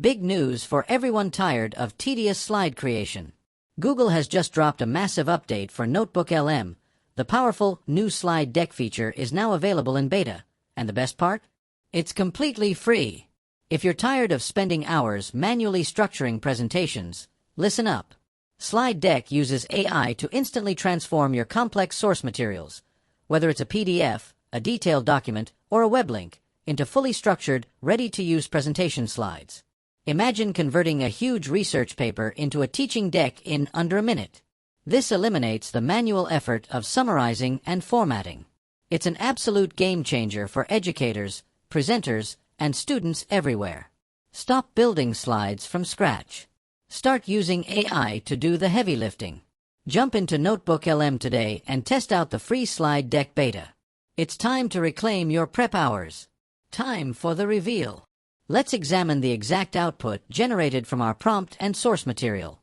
Big news for everyone tired of tedious slide creation. Google has just dropped a massive update for NotebookLM. The powerful new slide deck feature is now available in beta. And the best part? It's completely free. If you're tired of spending hours manually structuring presentations, listen up. Slide Deck uses AI to instantly transform your complex source materials, whether it's a PDF, a detailed document, or a web link, into fully structured, ready-to-use presentation slides. Imagine converting a huge research paper into a teaching deck in under a minute. This eliminates the manual effort of summarizing and formatting. It's an absolute game changer for educators, presenters, and students everywhere. Stop building slides from scratch. Start using AI to do the heavy lifting. Jump into NotebookLM today and test out the free slide deck beta. It's time to reclaim your prep hours. Time for the reveal. Let's examine the exact output generated from our prompt and source material.